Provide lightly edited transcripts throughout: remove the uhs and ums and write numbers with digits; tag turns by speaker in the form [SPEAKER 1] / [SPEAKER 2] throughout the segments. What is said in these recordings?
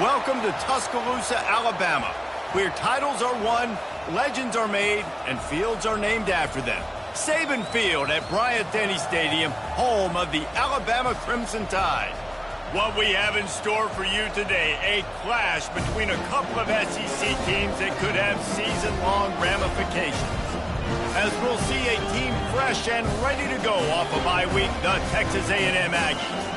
[SPEAKER 1] Welcome to Tuscaloosa, Alabama, where titles are won, legends are made, and fields are named after them. Saban Field at Bryant-Denny Stadium, home of the Alabama Crimson Tide. What we have in store for you today, a clash between a couple of SEC teams that could have season-long ramifications. As we'll see a team fresh and ready to go off a bye week, the Texas A&M Aggies,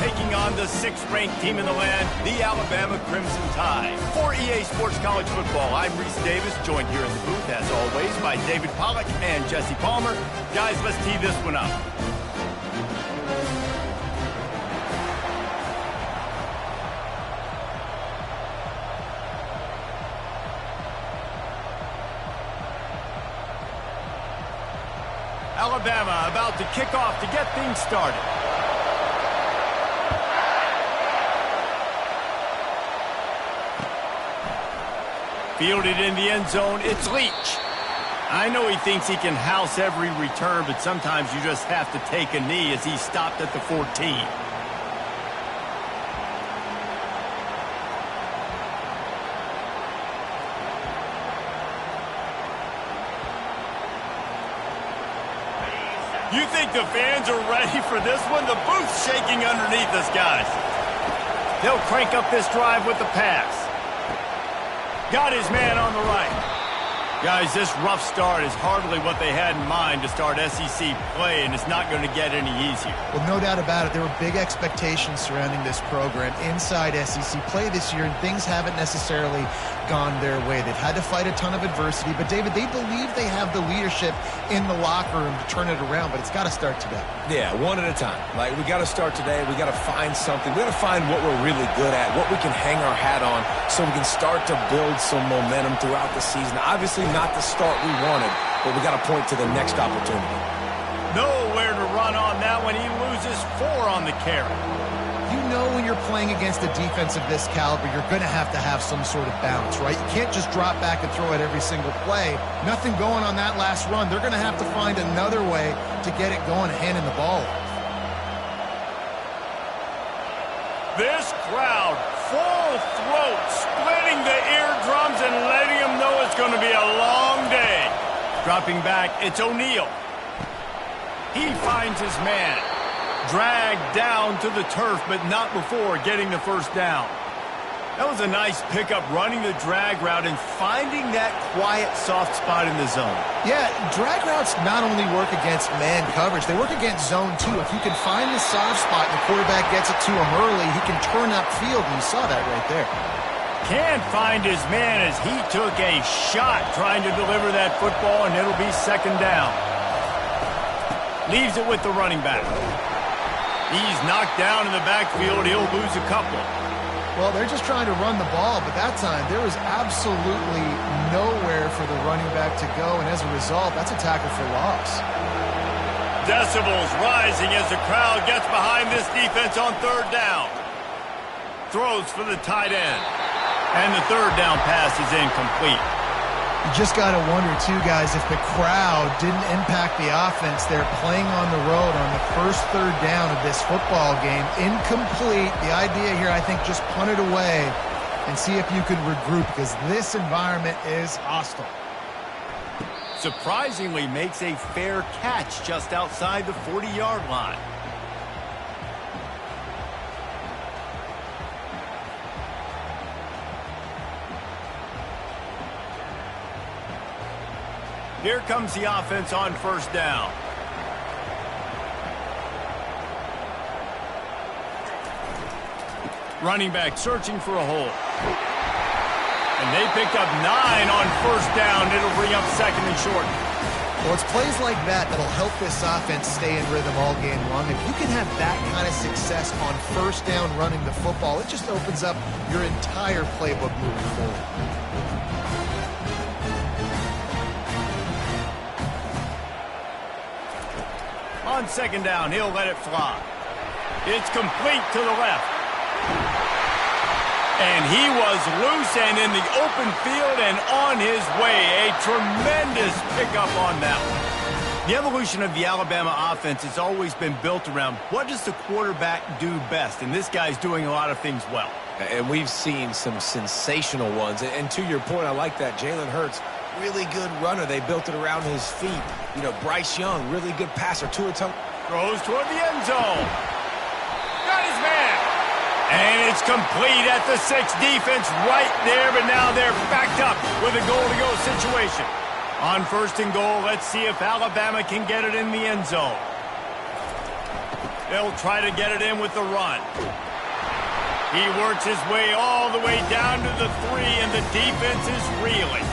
[SPEAKER 1] taking on the 6th-ranked team in the land, the Alabama Crimson Tide. For EA Sports College Football, I'm Reese Davis, joined here in the booth, as always, by David Pollack and Jesse Palmer. Guys, let's tee this one up. Alabama about to kick off to get things started. Fielded in the end zone, it's Leach. I know he thinks he can house every return, but sometimes you just have to take a knee as he stopped at the 14. You think the fans are ready for this one? The booth's shaking underneath us, guys. They'll crank up this drive with the pass. Got his man on the right. Guys, this rough start is hardly what they had in mind to start SEC play, and it's not going to get any easier.
[SPEAKER 2] Well, no doubt about it. There were big expectations surrounding this program inside SEC play this year, and things haven't necessarily gone their way. They've had to fight a ton of adversity, but David, they believe they have the leadership in the locker room to turn it around, but it's got to start today.
[SPEAKER 3] Yeah, one at a time. Like, we got to start today. We got to find something. We got to find what we're really good at, what we can hang our hat on, so we can start to build some momentum throughout the season. Obviously not the start we wanted, but we got to point to the next opportunity.
[SPEAKER 1] Nowhere to run on that one. He loses 4 on the carry.
[SPEAKER 2] You know when you're playing against a defense of this caliber, you're going to have some sort of balance, right? You can't just drop back and throw it every single play. Nothing going on that last run. They're going to have to find another way to get it going, handing the ball off.
[SPEAKER 1] This crowd, full throat, splitting the eardrums and letting them know it's going to be a long day. Dropping back, it's O'Neal. He finds his man. Dragged down to the turf, but not before getting the first down. That was a nice pickup, running the drag route and finding that quiet, soft spot in the zone.
[SPEAKER 2] Yeah, drag routes not only work against man coverage, they work against zone too. If you can find the soft spot and the quarterback gets it to him early, he can turn upfield, and you saw that right there.
[SPEAKER 1] Can't find his man as he took a shot trying to deliver that football, and it'll be 2nd down. Leaves it with the running back. He's knocked down in the backfield. He'll lose a couple.
[SPEAKER 2] Well, they're just trying to run the ball, but that time there was absolutely nowhere for the running back to go, and as a result, that's a tackle for loss.
[SPEAKER 1] Decibels rising as the crowd gets behind this defense on 3rd down. Throws for the tight end. And the 3rd down pass is incomplete.
[SPEAKER 2] You just got to wonder, too, guys, if the crowd didn't impact the offense. They're playing on the road on the first 3rd down of this football game. Incomplete. The idea here, I think, just punt it away and see if you can regroup, because this environment is hostile.
[SPEAKER 1] Surprisingly makes a fair catch just outside the 40-yard line. Here comes the offense on 1st down. Running back searching for a hole. And they picked up 9 on 1st down. It'll bring up 2nd and short.
[SPEAKER 2] Well, it's plays like that that'll help this offense stay in rhythm all game long. If you can have that kind of success on 1st down running the football, it just opens up your entire playbook moving forward.
[SPEAKER 1] On 2nd down, he'll let it fly. It's complete to the left. And he was loose and in the open field and on his way. A tremendous pickup on that one. The evolution of the Alabama offense has always been built around what does the quarterback do best, and this guy's doing a lot of things well.
[SPEAKER 3] And we've seen some sensational ones. And to your point, I like that. Jalen Hurts, really good runner. They built it around his feet. You know, Bryce Young, really good passer.
[SPEAKER 1] Throws toward the end zone. Got his man. And it's complete at the 6. Defense right there, but now they're backed up with a goal-to-go situation. On 1st and goal, let's see if Alabama can get it in the end zone. They'll try to get it in with the run. He works his way all the way down to the 3, and the defense is reeling.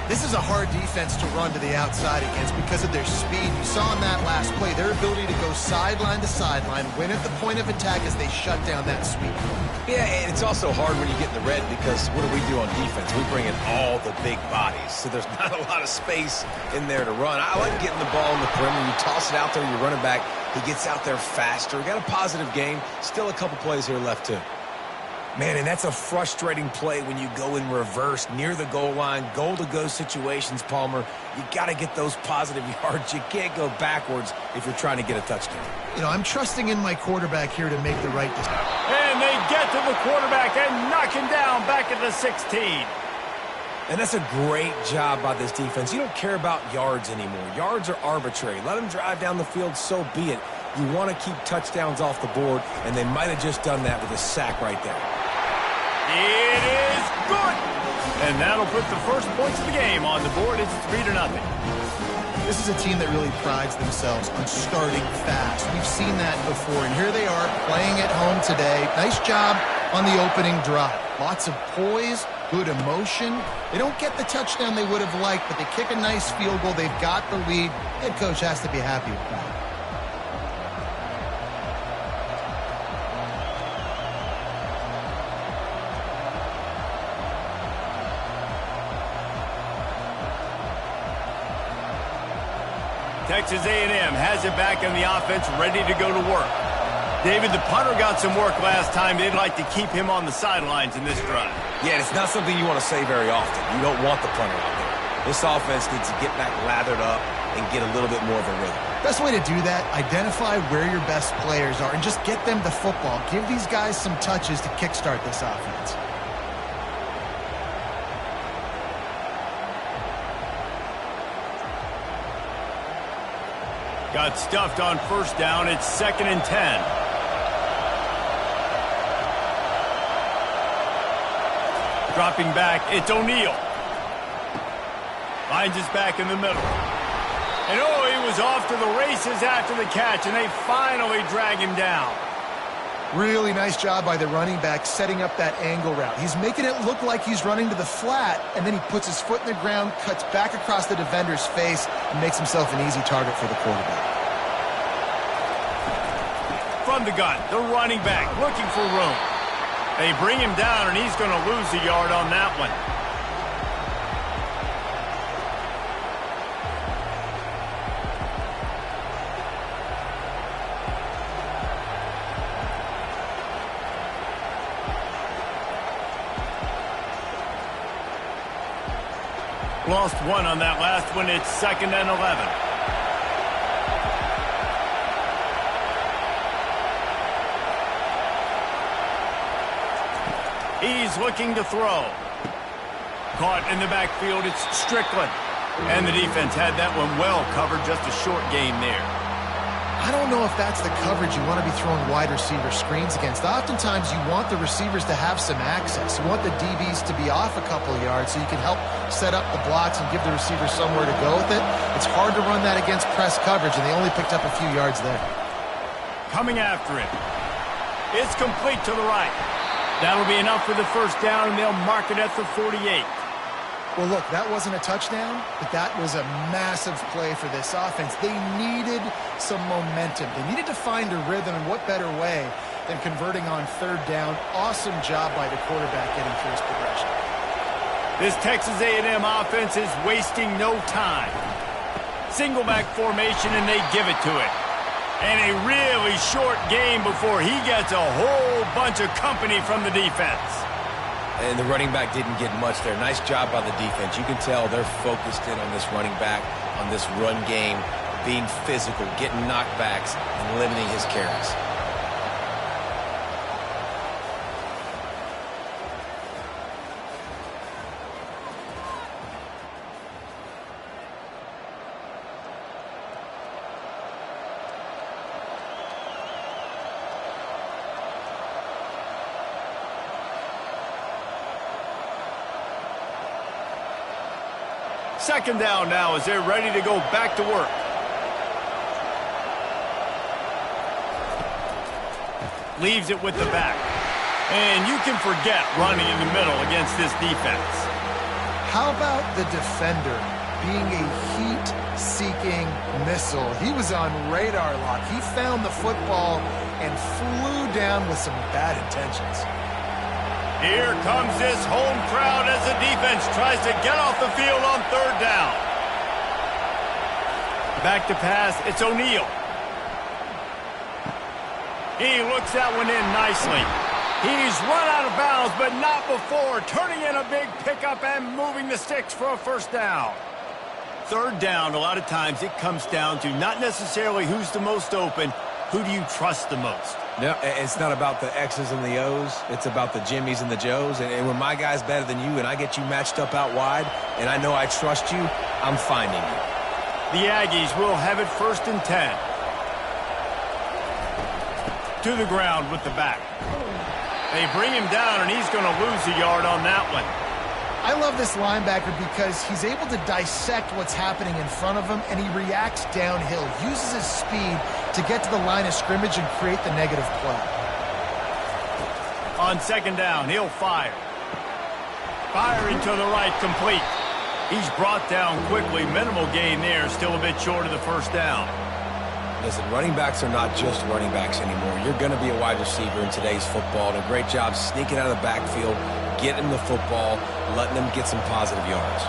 [SPEAKER 2] This is a hard defense to run to the outside against because of their speed. You saw in that last play their ability to go sideline to sideline, win at the point of attack as they shut down that sweep.
[SPEAKER 3] Yeah, and it's also hard when you get in the red because what do we do on defense? We bring in all the big bodies, so there's not a lot of space in there to run. I like getting the ball in the perimeter. You toss it out there, you run it back. He gets out there faster. Got a positive game. Still a couple plays here left, too. Man, and that's a frustrating play when you go in reverse near the goal line, goal-to-go situations, Palmer. You got to get those positive yards. You can't go backwards if you're trying to get a touchdown.
[SPEAKER 2] You know, I'm trusting in my quarterback here to make the right decision.
[SPEAKER 1] And they get to the quarterback and knock him down back at the 16.
[SPEAKER 3] And that's a great job by this defense. You don't care about yards anymore. Yards are arbitrary. Let them drive down the field, so be it. You want to keep touchdowns off the board, and they might have just done that with a sack right there.
[SPEAKER 1] It is good. And that'll put the first points of the game on the board. It's 3-0.
[SPEAKER 2] This is a team that really prides themselves on starting fast. We've seen that before, and here they are playing at home today. Nice job on the opening drive. Lots of poise, good emotion. They don't get the touchdown they would have liked, but they kick a nice field goal. They've got the lead. Head coach has to be happy with that.
[SPEAKER 1] Texas A&M has it back in the offense, ready to go to work. David, the punter got some work last time. They'd like to keep him on the sidelines in this drive.
[SPEAKER 3] Yeah, it's not something you want to say very often. You don't want the punter out there. This offense needs to get back lathered up and get a little bit more of a rhythm.
[SPEAKER 2] Best way to do that, identify where your best players are and just get them the football. Give these guys some touches to kickstart this offense.
[SPEAKER 1] Got stuffed on 1st down. It's 2nd and 10. Dropping back, it's O'Neal. Finds his back in the middle. And oh, he was off to the races after the catch, and they finally drag him down.
[SPEAKER 2] Really nice job by the running back setting up that angle route. He's making it look like he's running to the flat, and then he puts his foot in the ground, cuts back across the defender's face, and makes himself an easy target for the quarterback.
[SPEAKER 1] From the gun, the running back looking for room. They bring him down, and he's going to lose a yard on that one. Lost one on that last one. It's 2nd and 11. He's looking to throw. Caught in the backfield. It's Strickland. And the defense had that one well covered. Just a short game there.
[SPEAKER 2] I don't know if that's the coverage you want to be throwing wide receiver screens against. Oftentimes, you want the receivers to have some access. You want the DBs to be off a couple of yards so you can help set up the blocks and give the receivers somewhere to go with it. It's hard to run that against press coverage, and they only picked up a few yards there.
[SPEAKER 1] Coming after it. It's complete to the right. That'll be enough for the 1st down, and they'll mark it at the 48.
[SPEAKER 2] Well, look, that wasn't a touchdown, but that was a massive play for this offense. They needed some momentum. They needed to find a rhythm, and what better way than converting on 3rd down. Awesome job by the quarterback getting through his progression.
[SPEAKER 1] This Texas A&M offense is wasting no time. Single back formation, and they give it to it. And a really short game before he gets a whole bunch of company from the defense.
[SPEAKER 3] And the running back didn't get much there. Nice job by the defense. You can tell they're focused in on this running back, on this run game, being physical, getting knockbacks, and limiting his carries.
[SPEAKER 1] Second down now as they're ready to go back to work. Leaves it with the back. And you can forget running in the middle against this defense.
[SPEAKER 2] How about the defender being a heat-seeking missile? He was on radar lock. He found the football and flew down with some bad intentions.
[SPEAKER 1] Here comes this home crowd as the defense tries to get off the field on third down. Back to pass, it's O'Neal. He looks that one in nicely. He's run out of bounds, but not before turning in a big pickup and moving the sticks for a first down. Third down, a lot of times it comes down to not necessarily who's the most open, who do you trust the most?
[SPEAKER 3] No, it's not about the X's and the O's. It's about the Jimmies and the Joes. And when my guy's better than you and I get you matched up out wide and I know I trust you, I'm finding you.
[SPEAKER 1] The Aggies will have it 1st and 10. To the ground with the back. They bring him down, and he's going to lose a yard on that one.
[SPEAKER 2] I love this linebacker because he's able to dissect what's happening in front of him, and he reacts downhill, uses his speed to get to the line of scrimmage and create the negative play.
[SPEAKER 1] On second down, he'll fire. Firing to the right, complete. He's brought down quickly. Minimal gain there, still a bit short of the first down.
[SPEAKER 3] Listen, running backs are not just running backs anymore. You're going to be a wide receiver in today's football. And a great job sneaking out of the backfield, getting the football, letting them get some positive yards.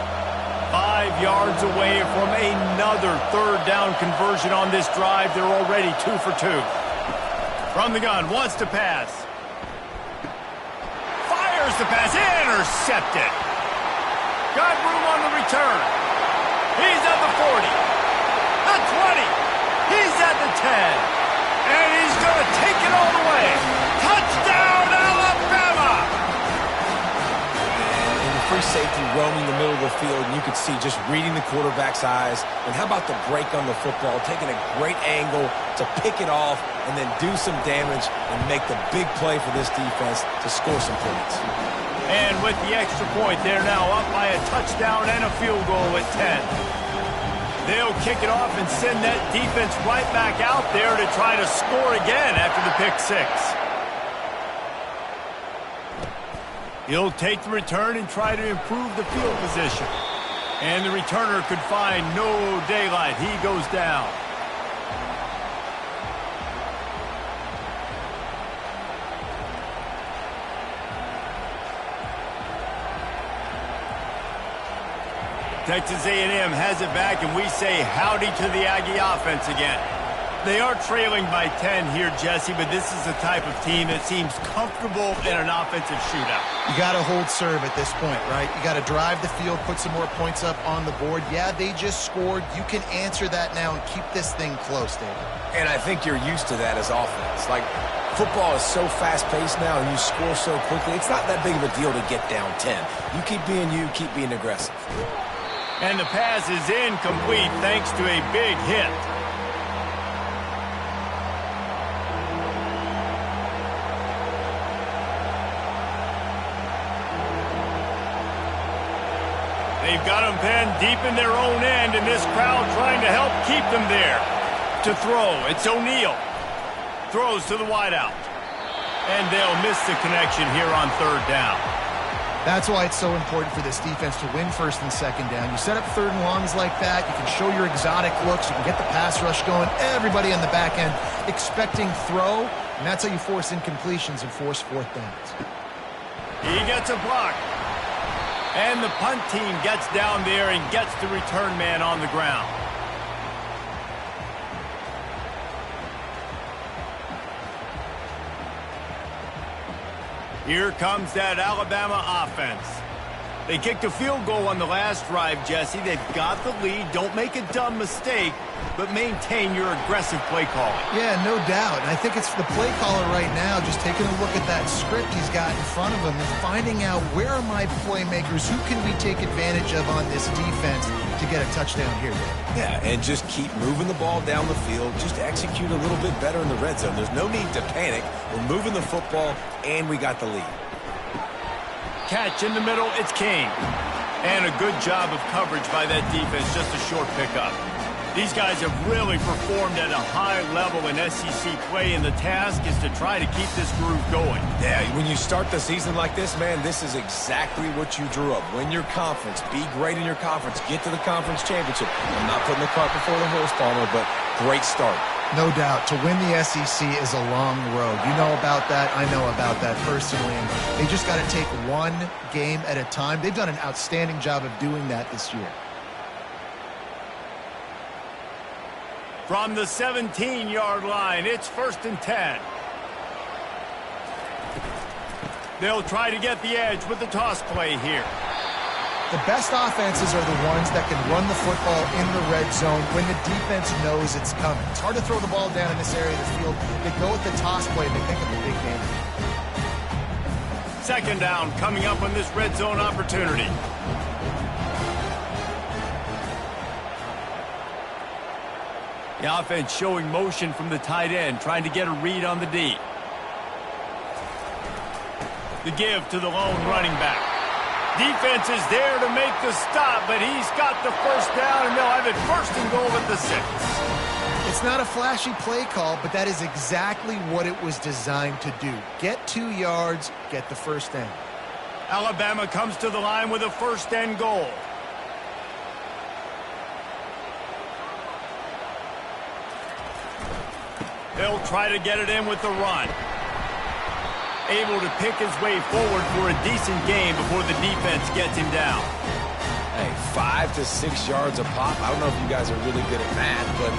[SPEAKER 1] 5 yards away from another third down conversion on this drive. They're already 2 for 2. From the gun, wants to pass. Fires the pass, intercepted. Got room on the return. He's at the 40, the 20. He's at the 10, and he's going to take it all the way. Touchdown, Alabama!
[SPEAKER 3] And the free safety roaming the middle of the field, and you could see just reading the quarterback's eyes. And how about the break on the football, taking a great angle to pick it off and then do some damage and make the big play for this defense to score some points.
[SPEAKER 1] And with the extra point, they're now up by a touchdown and a field goal at 10. They'll kick it off and send that defense right back out there to try to score again after the pick six. He'll take the return and try to improve the field position. And the returner could find no daylight. He goes down. Texas A&M has it back, and we say howdy to the Aggie offense again. They are trailing by 10 here, Jesse, but this is the type of team that seems comfortable in an offensive shootout.
[SPEAKER 2] You got to hold serve at this point, right? You got to drive the field, put some more points up on the board. Yeah, they just scored. You can answer that now and keep this thing close, David.
[SPEAKER 3] And I think you're used to that as offense. Like, football is so fast-paced now, and you score so quickly. It's not that big of a deal to get down 10. You keep being aggressive.
[SPEAKER 1] And the pass is incomplete thanks to a big hit. They've got them pinned deep in their own end, and this crowd trying to help keep them there. To throw, it's O'Neal. Throws to the wideout. And they'll miss the connection here on third down.
[SPEAKER 2] That's why it's so important for this defense to win first and second down. You set up third and longs like that. You can show your exotic looks. You can get the pass rush going. Everybody on the back end expecting throw, and that's how you force incompletions and force fourth downs.
[SPEAKER 1] He gets a block. And the punt team gets down there and gets the return man on the ground. Here comes that Alabama offense. They kicked a field goal on the last drive, Jesse. They've got the lead. Don't make a dumb mistake, but maintain your aggressive play calling.
[SPEAKER 2] Yeah, no doubt. And I think it's the play caller right now just taking a look at that script he's got in front of him and finding out where are my playmakers, who can we take advantage of on this defense to get a touchdown here.
[SPEAKER 3] Yeah, and just keep moving the ball down the field. Just execute a little bit better in the red zone. There's no need to panic. We're moving the football, and we got the lead.
[SPEAKER 1] Catch in the middle, it's King. And a good job of coverage by that defense, just a short pickup. These guys have really performed at a high level in SEC play, and the task is to try to keep this groove going.
[SPEAKER 3] Yeah, when you start the season like this, man, this is exactly what you drew up. Win your conference. Be great in your conference. Get to the conference championship. I'm not putting the cart before the horse, Palmer, but great start.
[SPEAKER 2] No doubt. To win the SEC is a long road. You know about that. I know about that personally. And they just got to take one game at a time. They've done an outstanding job of doing that this year.
[SPEAKER 1] From the 17-yard line, it's 1st and 10. They'll try to get the edge with the toss play here.
[SPEAKER 2] The best offenses are the ones that can run the football in the red zone when the defense knows it's coming. It's hard to throw the ball down in this area of the field. They go with the toss play and they pick up a big game.
[SPEAKER 1] 2nd down coming up on this red zone opportunity. The offense showing motion from the tight end, trying to get a read on the D. The give to the lone running back. Defense is there to make the stop, but he's got the 1st down, and they'll have it 1st and goal at the 6.
[SPEAKER 2] It's not a flashy play call, but that is exactly what it was designed to do. Get 2 yards, get the 1st down.
[SPEAKER 1] Alabama comes to the line with a 1st and goal. They'll try to get it in with the run. Able to pick his way forward for a decent game before the defense gets him down.
[SPEAKER 3] Hey, 5 to 6 yards a pop. I don't know if you guys are really good at math, but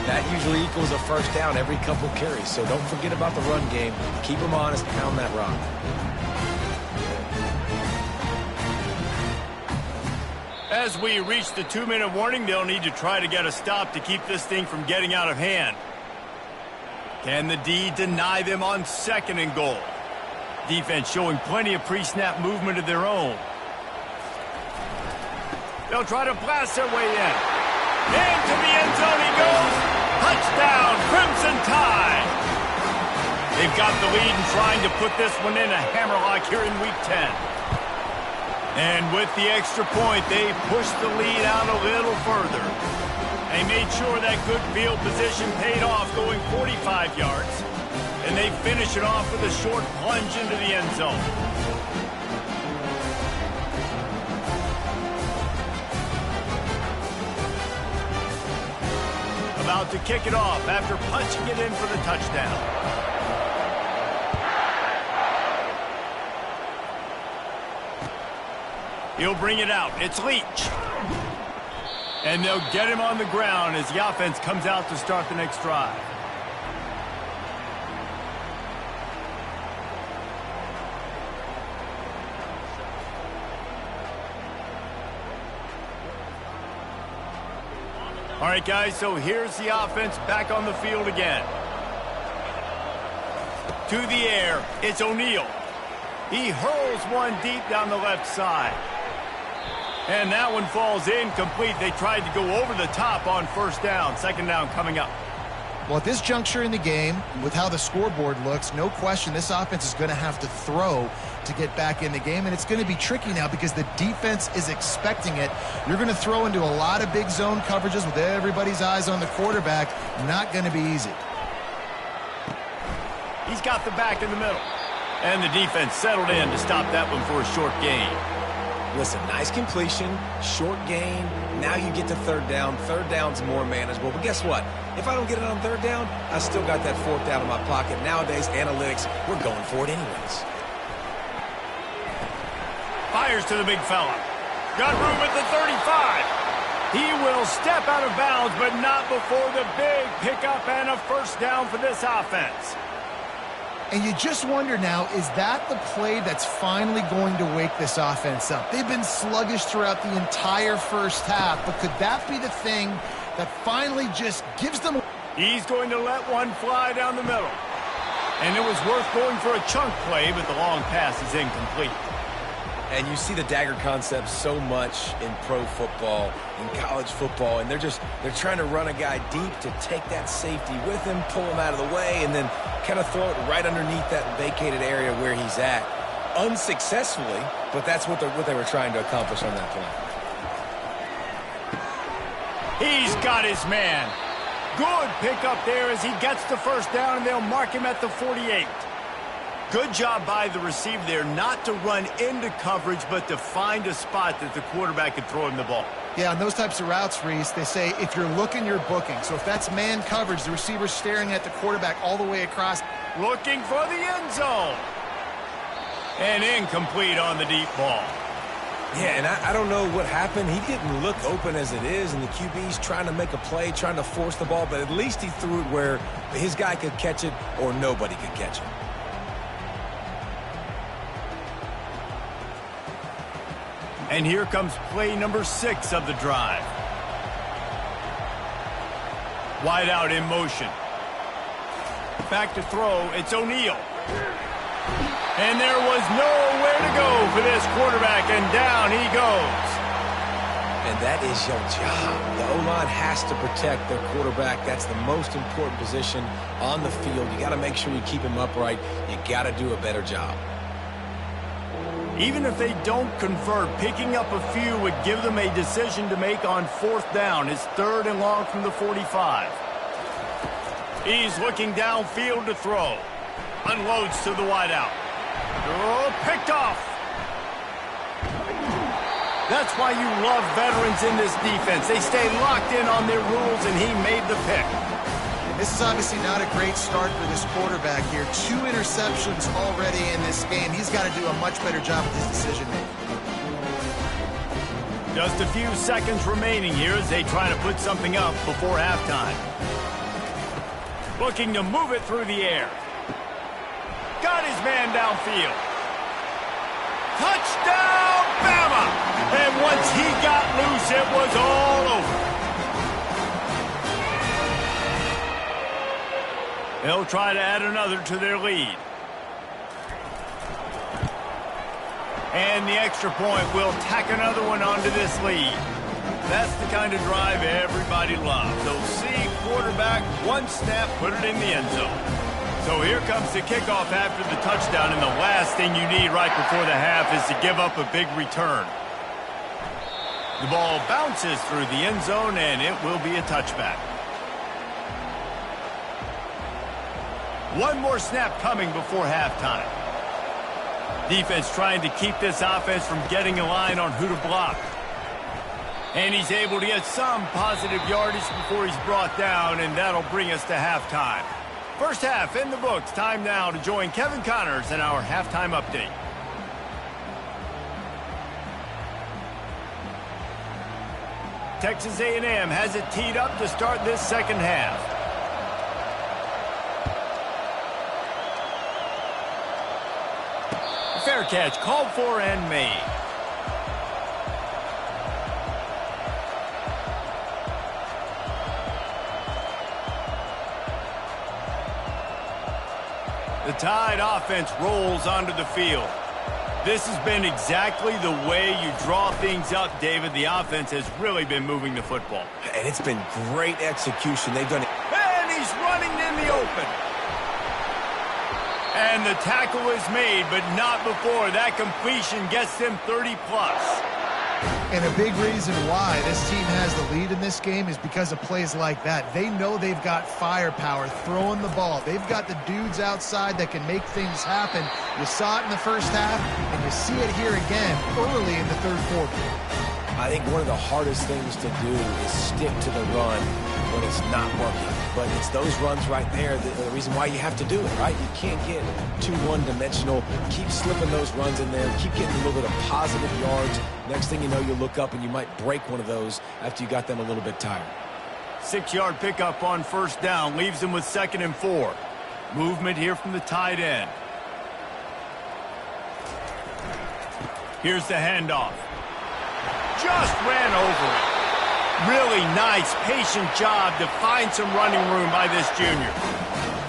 [SPEAKER 3] that usually equals a 1st down every couple carries. So don't forget about the run game. Keep them honest, pound that rock.
[SPEAKER 1] As we reach the 2-minute warning, they'll need to try to get a stop to keep this thing from getting out of hand. Can the D deny them on 2nd and goal? Defense showing plenty of pre-snap movement of their own. They'll try to blast their way in. Into the end zone he goes. Touchdown, Crimson Tide. They've got the lead and trying to put this one in a hammerlock here in Week 10. And with the extra point, they pushed the lead out a little further. They made sure that good field position paid off, going 45 yards. And they finish it off with a short plunge into the end zone. About to kick it off after punching it in for the touchdown. He'll bring it out. It's Leach. And they'll get him on the ground as the offense comes out to start the next drive. All right, guys, so here's the offense back on the field again. To the air, it's O'Neal. He hurls one deep down the left side. And that one falls incomplete. They tried to go over the top on 1st down. 2nd down coming up.
[SPEAKER 2] Well, at this juncture in the game, with how the scoreboard looks, no question this offense is going to have to throw to get back in the game, and it's going to be tricky now because the defense is expecting it. You're going to throw into a lot of big zone coverages with everybody's eyes on the quarterback. Not going to be easy.
[SPEAKER 1] He's got the back in the middle. And the defense settled in to stop that one for a short gain.
[SPEAKER 3] Listen, nice completion, short gain. Now you get to 3rd down. 3rd down's more manageable. But guess what? If I don't get it on 3rd down, I still got that 4th down in my pocket. Nowadays, analytics, we're going for it anyways.
[SPEAKER 1] Fires to the big fella. Got room at the 35. He will step out of bounds, but not before the big pickup and a 1st down for this offense.
[SPEAKER 2] And you just wonder now, is that the play that's finally going to wake this offense up? They've been sluggish throughout the entire 1st half, but could that be the thing that finally just gives them...
[SPEAKER 1] He's going to let one fly down the middle. And it was worth going for a chunk play, but the long pass is incomplete.
[SPEAKER 3] And you see the dagger concept so much in pro football, in college football, and they're trying to run a guy deep to take that safety with him, pull him out of the way, and then kind of throw it right underneath that vacated area where he's at. unsuccessfully, but that's what they were trying to accomplish on that play.
[SPEAKER 1] He's got his man. Good pickup there as he gets the first down, and they'll mark him at the 48. Good job by the receiver there not to run into coverage, but to find a spot that the quarterback could throw him the ball.
[SPEAKER 2] Yeah, on those types of routes, Reese, they say if you're looking, you're booking. So if that's man coverage, the receiver's staring at the quarterback all the way across.
[SPEAKER 1] Looking for the end zone. And incomplete on the deep ball.
[SPEAKER 3] Yeah, and I don't know what happened. He didn't look open as it is, and the QB's trying to make a play, trying to force the ball, but at least he threw it where his guy could catch it or nobody could catch it.
[SPEAKER 1] And here comes play number 6 of the drive. Wide out in motion. Back to throw, it's O'Neal. And there was nowhere to go for this quarterback, and down he goes.
[SPEAKER 3] And that is your job. The O-line has to protect their quarterback. That's the most important position on the field. You got to make sure you keep him upright. You got to do a better job.
[SPEAKER 1] Even if they don't convert, picking up a few would give them a decision to make on 4th down. It's 3rd and long from the 45. He's looking downfield to throw. Unloads to the wideout. Oh, picked off. That's why you love veterans in this defense. They stay locked in on their rules, and he made the pick.
[SPEAKER 2] This is obviously not a great start for this quarterback here. 2 interceptions already in this game. He's got to do a much better job with his decision-making.
[SPEAKER 1] Just a few seconds remaining here as they try to put something up before halftime. Looking to move it through the air. Got his man downfield. Touchdown, Bama! And once he got loose, it was all over. They'll try to add another to their lead. And the extra point will tack another one onto this lead. That's the kind of drive everybody loves. They'll see quarterback, one snap, put it in the end zone. So here comes the kickoff after the touchdown, and the last thing you need right before the half is to give up a big return. The ball bounces through the end zone, and it will be a touchback. One more snap coming before halftime. Defense trying to keep this offense from getting a line on who to block. And he's able to get some positive yardage before he's brought down, and that'll bring us to halftime. First half in the books. Time now to join Kevin Connors in our halftime update. Texas A&M has it teed up to start this second half. Fair catch called for and made. The Tide offense rolls onto the field. This has been exactly the way you draw things up, David. The offense has really been moving the football.
[SPEAKER 3] And it's been great execution. They've done it.
[SPEAKER 1] And he's running in the open. And the tackle is made, but not before. That completion gets them 30-plus.
[SPEAKER 2] And a big reason why this team has the lead in this game is because of plays like that. They know they've got firepower throwing the ball. They've got the dudes outside that can make things happen. You saw it in the first half, and you see it here again early in the third quarter.
[SPEAKER 3] I think one of the hardest things to do is stick to the run when it's not working. But it's those runs right there that are the reason why you have to do it, right? You can't get too one-dimensional. Keep slipping those runs in there. Keep getting a little bit of positive yards. Next thing you know, you look up and you might break one of those after you got them a little bit tired.
[SPEAKER 1] 6-yard pickup on first down. Leaves them with 2nd and 4. Movement here from the tight end. Here's the handoff. Just ran over it. Really nice, patient job to find some running room by this junior.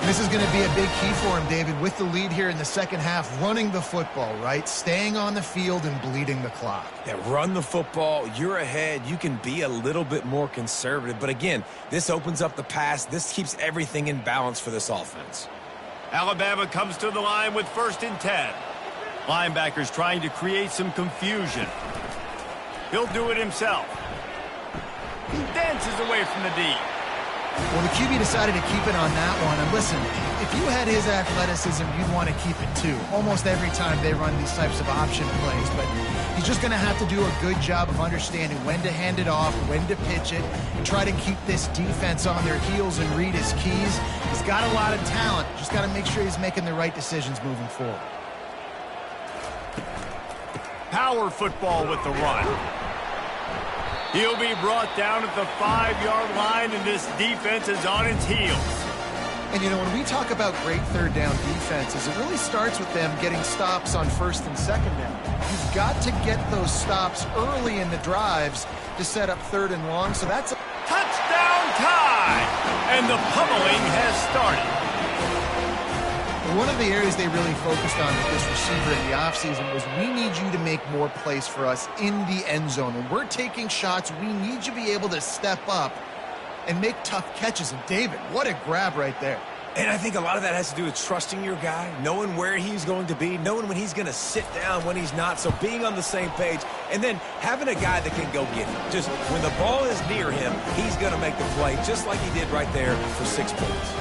[SPEAKER 2] This is going to be a big key for him, David, with the lead here in the second half, running the football, right? Staying on the field and bleeding the clock.
[SPEAKER 3] Yeah, run the football. You're ahead. You can be a little bit more conservative. But again, this opens up the pass. This keeps everything in balance for this offense.
[SPEAKER 1] Alabama comes to the line with 1st and 10. Linebackers trying to create some confusion. He'll do it himself. He dances away from the D.
[SPEAKER 2] Well, the QB decided to keep it on that one. And listen, if you had his athleticism, you'd want to keep it too. Almost every time they run these types of option plays. But he's just going to have to do a good job of understanding when to hand it off, when to pitch it, and try to keep this defense on their heels and read his keys. He's got a lot of talent. Just got to make sure he's making the right decisions moving forward.
[SPEAKER 1] Power football with the run. He'll be brought down at the 5-yard line, and this defense is on its heels.
[SPEAKER 2] And, you know, when we talk about great third down defenses, it really starts with them getting stops on first and second down. You've got to get those stops early in the drives to set up third and long, so that's a
[SPEAKER 1] touchdown tie! And the pummeling has started.
[SPEAKER 2] One of the areas they really focused on with this receiver in the offseason was we need you to make more plays for us in the end zone. When we're taking shots, we need you to be able to step up and make tough catches. And David, what a grab right there.
[SPEAKER 3] And I think a lot of that has to do with trusting your guy, knowing where he's going to be, knowing when he's going to sit down, when he's not, so being on the same page, and then having a guy that can go get him. Just when the ball is near him, he's going to make the play, just like he did right there for 6 points.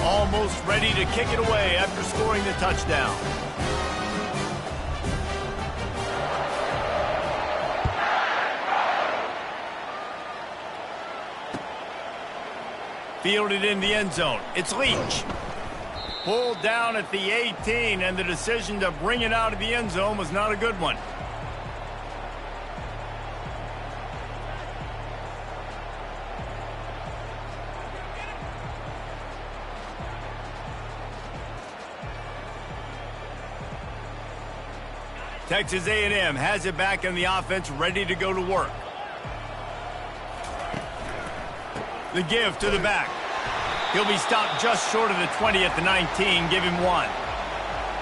[SPEAKER 1] Almost ready to kick it away after scoring the touchdown. Fielded in the end zone. It's Leach. Pulled down at the 18, and the decision to bring it out of the end zone was not a good one. Texas A&M has it back in the offense, ready to go to work. The give to the back. He'll be stopped just short of the 20 at the 19. Give him 1.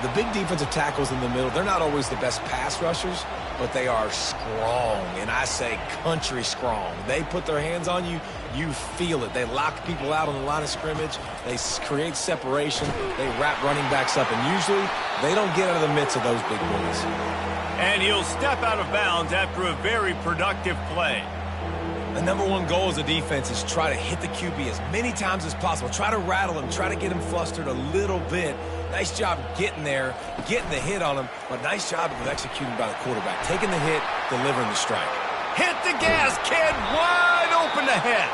[SPEAKER 3] The big defensive tackles in the middle, they're not always the best pass rushers, but they are strong, and I say country strong. They put their hands on you, you feel it. They lock people out on the line of scrimmage. They create separation. They wrap running backs up, and usually they don't get out of the midst of those big boys.
[SPEAKER 1] And he'll step out of bounds after a very productive play.
[SPEAKER 3] The number one goal as a defense is try to hit the QB as many times as possible. Try to rattle him. Try to get him flustered a little bit. Nice job getting there, getting the hit on him, but nice job of executing by the quarterback. Taking the hit, delivering the strike.
[SPEAKER 1] Hit the gas, kid. Wide open ahead.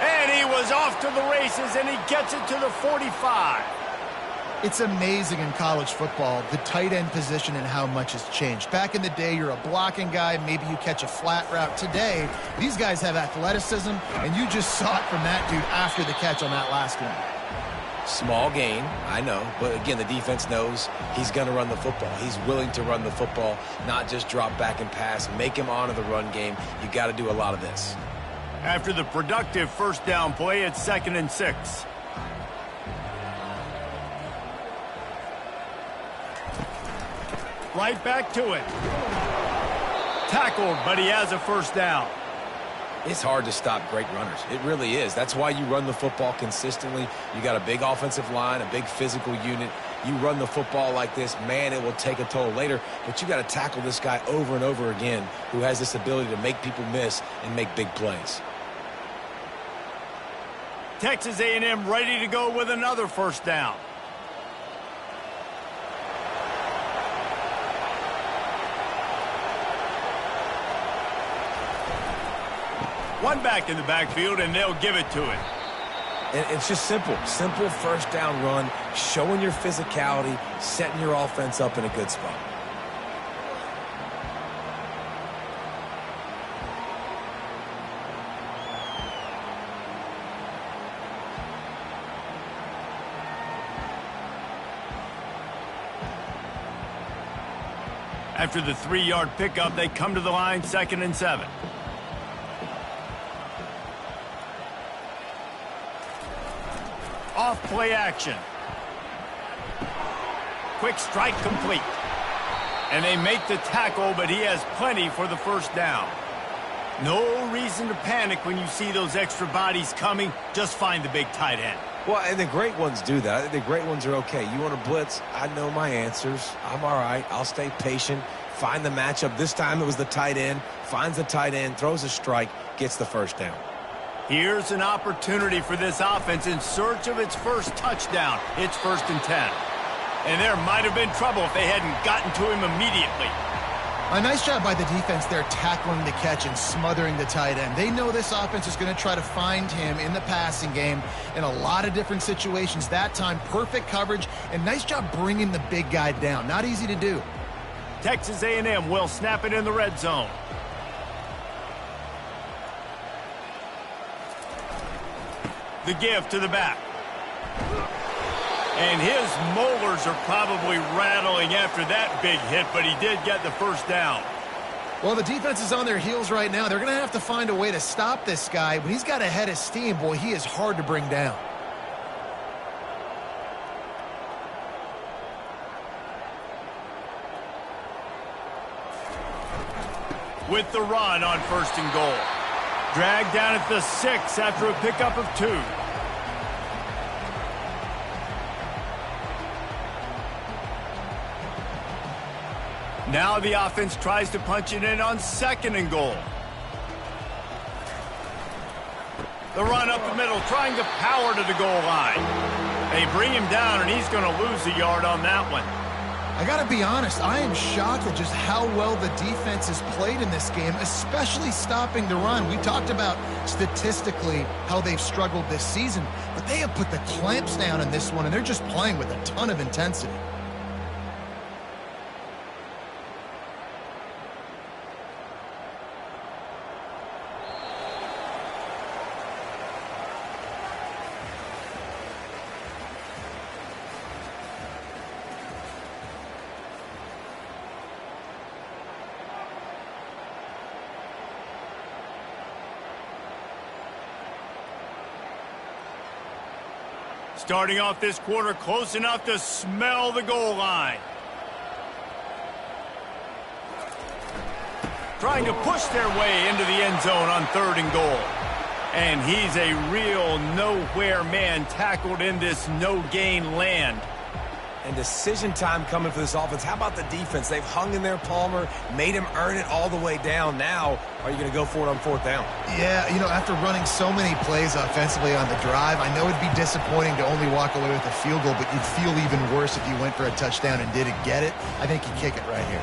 [SPEAKER 1] And he was off to the races, and he gets it to the 45.
[SPEAKER 2] It's amazing in college football, the tight end position and how much has changed. Back in the day, you're a blocking guy. Maybe you catch a flat route. Today, these guys have athleticism, and you just saw it from that dude after the catch on that last one.
[SPEAKER 3] Small gain, I know, but again, the defense knows he's going to run the football. He's willing to run the football, not just drop back and pass, make him honor the run game. You got to do a lot of this.
[SPEAKER 1] After the productive first down play, it's 2nd and 6. Right back to it. Tackled, but he has a first down.
[SPEAKER 3] It's hard to stop great runners. It really is. That's why you run the football consistently. You got a big offensive line, a big physical unit. You run the football like this, man, it will take a toll later. But you got to tackle this guy over and over again who has this ability to make people miss and make big plays.
[SPEAKER 1] Texas A&M ready to go with another first down. One back in the backfield, and they'll give it to him.
[SPEAKER 3] And it's just simple. Simple first down run, showing your physicality, setting your offense up in a good spot.
[SPEAKER 1] After the 3-yard pickup, they come to the line, 2nd and 7. Off play action. Quick strike complete. And they make the tackle, but he has plenty for the first down. No reason to panic when you see those extra bodies coming. Just find the big tight end.
[SPEAKER 3] Well, and the great ones do that. I think the great ones are okay. You want to blitz? I know my answers. I'm all right. I'll stay patient. Find the matchup. This time it was the tight end. Finds the tight end, throws a strike, gets the first down.
[SPEAKER 1] Here's an opportunity for this offense in search of its first touchdown. It's 1st and 10. And there might have been trouble if they hadn't gotten to him immediately.
[SPEAKER 2] A nice job by the defense there tackling the catch and smothering the tight end. They know this offense is going to try to find him in the passing game in a lot of different situations. That time, perfect coverage, and nice job bringing the big guy down. Not easy to do.
[SPEAKER 1] Texas A&M will snap it in the red zone. The give to the back. And his molars are probably rattling after that big hit, but he did get the first down.
[SPEAKER 2] Well, the defense is on their heels right now. They're going to have to find a way to stop this guy. When he's got a head of steam, boy, he is hard to bring down.
[SPEAKER 1] With the run on 1st and goal. Dragged down at the 6 after a pickup of 2. Now the offense tries to punch it in on 2nd and goal. The run up the middle, trying to power to the goal line. They bring him down, and he's going to lose a yard on that one.
[SPEAKER 2] I got to be honest, I am shocked at just how well the defense has played in this game, especially stopping the run. We talked about statistically how they've struggled this season, but they have put the clamps down in this one, and they're just playing with a ton of intensity.
[SPEAKER 1] Starting off this quarter close enough to smell the goal line. Trying to push their way into the end zone on 3rd and goal. And he's a real nowhere man tackled in this no-gain land.
[SPEAKER 3] And decision time coming for this offense. How about the defense? They've hung in there, Palmer, made him earn it all the way down. Now, are you going to go for it on 4th down?
[SPEAKER 2] Yeah, you know, after running so many plays offensively on the drive, I know it'd be disappointing to only walk away with a field goal, but you'd feel even worse if you went for a touchdown and didn't get it. I think you kick it right here.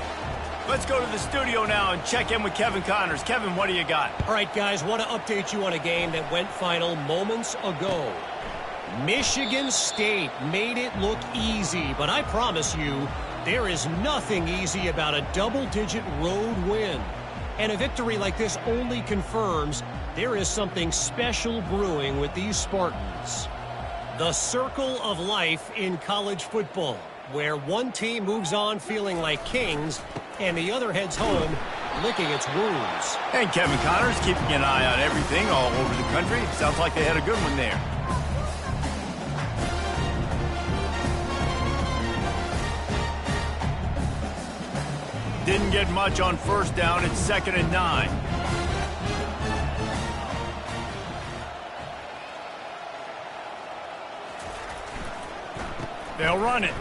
[SPEAKER 1] Let's go to the studio now and check in with Kevin Connors. Kevin, what do you got?
[SPEAKER 4] All right, guys, want to update you on a game that went final moments ago. Michigan State made it look easy, but I promise you, there is nothing easy about a double-digit road win. And a victory like this only confirms there is something special brewing with these Spartans. The circle of life in college football, where one team moves on feeling like kings, and the other heads home licking its wounds.
[SPEAKER 1] And Kevin Connors keeping an eye on everything all over the country. Sounds like they had a good one there. Didn't get much on 1st down. It's 2nd and 9. They'll run it.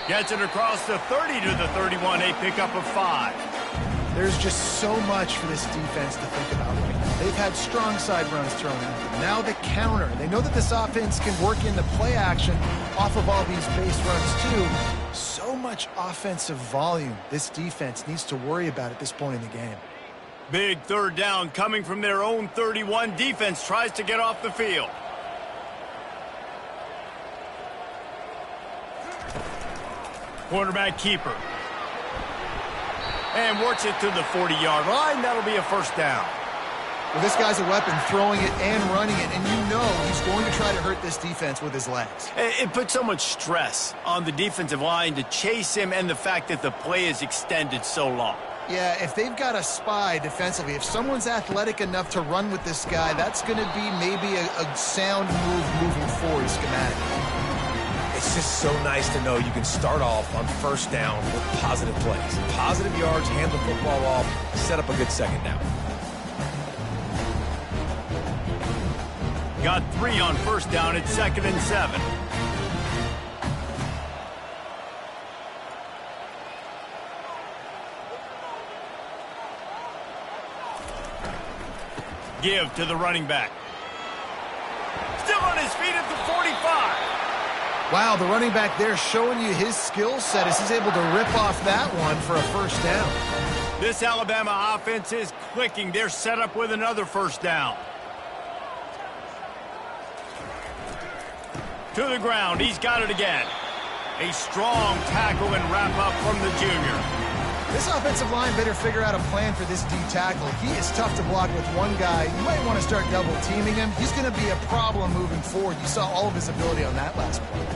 [SPEAKER 1] Gets it across the 30 to the 31. A pickup of 5.
[SPEAKER 2] There's just so much for this defense to think about right now. They've had strong side runs thrown at them. Now the counter. They know that this offense can work in the play action off of all these base runs too. So much offensive volume this defense needs to worry about at this point in the game.
[SPEAKER 1] Big 3rd down coming from their own 31. Defense tries to get off the field. Quarterback keeper. And works it to the 40-yard line. That'll be a 1st down.
[SPEAKER 2] Well, this guy's a weapon, throwing it and running it, and you know he's going to try to hurt this defense with his legs.
[SPEAKER 1] It puts so much stress on the defensive line to chase him, and the fact that the play is extended so long.
[SPEAKER 2] Yeah, if they've got a spy defensively, if someone's athletic enough to run with this guy, that's going to be maybe a sound move moving forward schematically.
[SPEAKER 3] It's just so nice to know you can start off on first down with positive plays. Positive yards, hand the football off, set up a good second down.
[SPEAKER 1] Got 3 on first down at 2nd and 7. Give to the running back. Still on his feet at the 45.
[SPEAKER 2] Wow, the running back there showing you his skill set as he's able to rip off that one for a first down.
[SPEAKER 1] This Alabama offense is clicking. They're set up with another first down. To the ground. He's got it again. A strong tackle and wrap up from the junior.
[SPEAKER 2] This offensive line better figure out a plan for this D tackle. He is tough to block with one guy. You might want to start double teaming him. He's going to be a problem moving forward. You saw all of his ability on that last play.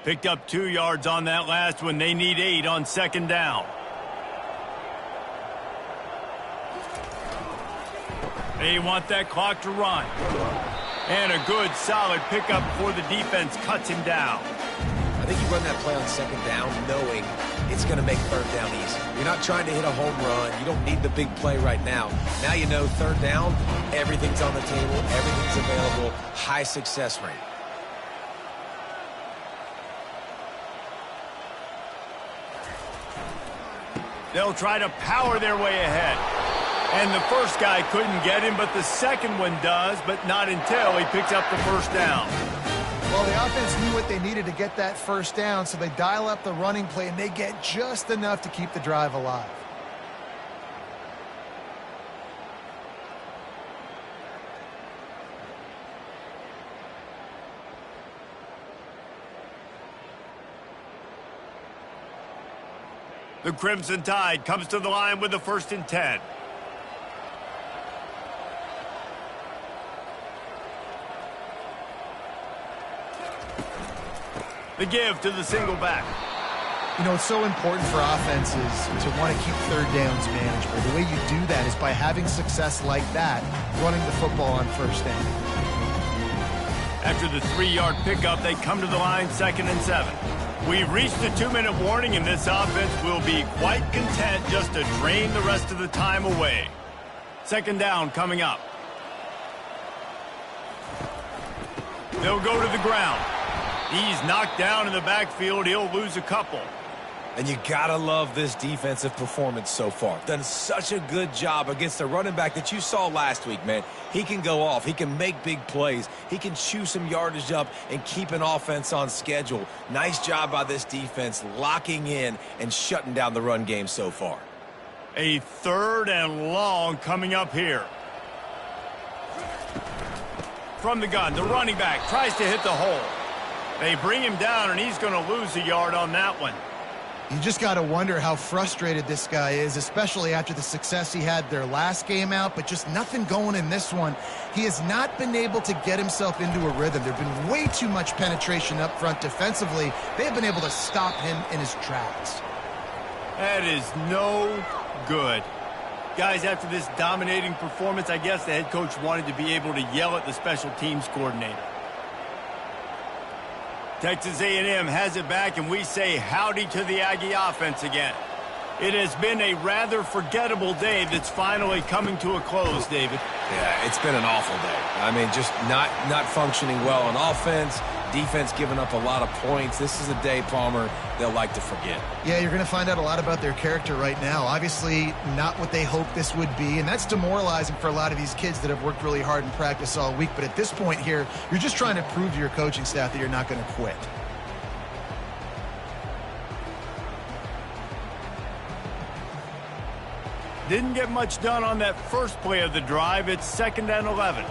[SPEAKER 1] Picked up 2 yards on that last one. They need 8 on second down. They want that clock to run. And a good, solid pickup before the defense cuts him down.
[SPEAKER 3] I think you run that play on second down knowing it's going to make third down easy. You're not trying to hit a home run. You don't need the big play right now. Now you know third down, everything's on the table, everything's available, high success rate.
[SPEAKER 1] They'll try to power their way ahead. And the first guy couldn't get him, but the second one does, but not until he picks up the first down.
[SPEAKER 2] Well, the offense knew what they needed to get that first down, so they dial up the running play, and they get just enough to keep the drive alive.
[SPEAKER 1] The Crimson Tide comes to the line with the 1st and 10. The give to the single back.
[SPEAKER 2] You know, it's so important for offenses to want to keep third downs manageable. The way you do that is by having success like that, running the football on first down.
[SPEAKER 1] After the 3-yard pickup, they come to the line 2nd and 7. We've reached the 2-minute warning, and this offense will be quite content just to drain the rest of the time away. Second down coming up. They'll go to the ground. He's knocked down in the backfield. He'll lose a couple.
[SPEAKER 3] And you gotta love this defensive performance so far. Done such a good job against the running back that you saw last week, man. He can go off. He can make big plays. He can chew some yardage up and keep an offense on schedule. Nice job by this defense locking in and shutting down the run game so far.
[SPEAKER 1] A 3rd and long coming up here. From the gun, the running back tries to hit the hole. They bring him down, and he's going to lose a yard on that one.
[SPEAKER 2] You just got to wonder how frustrated this guy is, especially after the success he had their last game out, but just nothing going in this one. He has not been able to get himself into a rhythm. There's been way too much penetration up front defensively. They have been able to stop him in his tracks.
[SPEAKER 1] That is no good. Guys, after this dominating performance, I guess the head coach wanted to be able to yell at the special teams coordinator. Texas A&M has it back, and we say howdy to the Aggie offense again. It has been a rather forgettable day that's finally coming to a close, David.
[SPEAKER 3] Yeah, it's been an awful day. I mean, just not functioning well on offense, defense giving up a lot of points. This is a day, Palmer, they'll like to forget.
[SPEAKER 2] Yeah, you're going to find out a lot about their character right now. Obviously, not what they hoped this would be, and that's demoralizing for a lot of these kids that have worked really hard in practice all week. But at this point here, you're just trying to prove to your coaching staff that you're not going to quit.
[SPEAKER 1] Didn't get much done on that first play of the drive. It's 2nd and 11.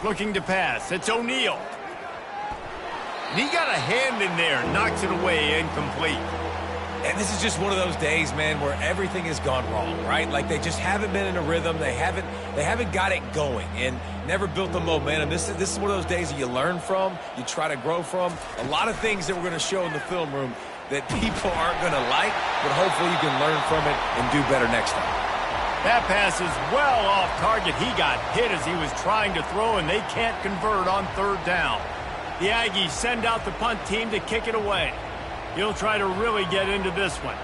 [SPEAKER 1] Looking to pass. It's O'Neal. He got a hand in there. Knocks it away. Incomplete.
[SPEAKER 3] And this is just one of those days, man, where everything has gone wrong, right? Like they just haven't been in a rhythm. They haven't got it going and never built the momentum. This is one of those days that you learn from, you try to grow from. A lot of things that we're going to show in the film room that people aren't going to like, but hopefully you can learn from it and do better next time.
[SPEAKER 1] That pass is well off target. He got hit as he was trying to throw, and they can't convert on third down. The Aggies send out the punt team to kick it away. He'll try to really get into this one.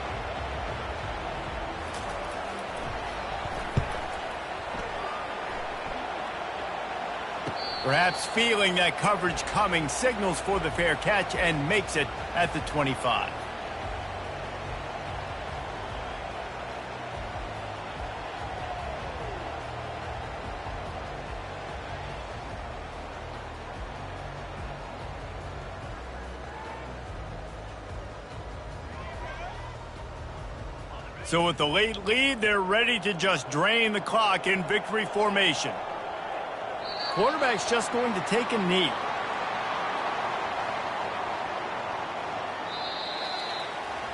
[SPEAKER 1] Perhaps feeling that coverage coming, signals for the fair catch and makes it at the 25. So with the late lead, they're ready to just drain the clock in victory formation. Quarterback's just going to take a knee.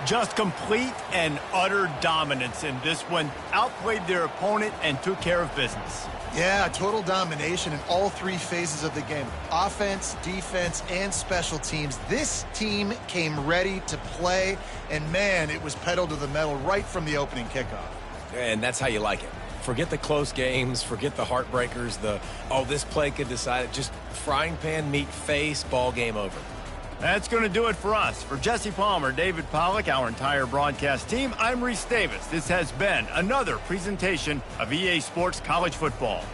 [SPEAKER 1] Just complete and utter dominance in this one. Outplayed their opponent and took care of business.
[SPEAKER 2] Yeah, total domination in all three phases of the game. Offense, defense, and special teams. This team came ready to play, and man, it was pedal to the metal right from the opening kickoff.
[SPEAKER 3] And that's how you like it. Forget the close games, forget the heartbreakers, this play could decide it. Just frying pan, meat face, ball game over.
[SPEAKER 1] That's going to do it for us. For Jesse Palmer, David Pollack, our entire broadcast team, I'm Reese Davis. This has been another presentation of EA Sports College Football.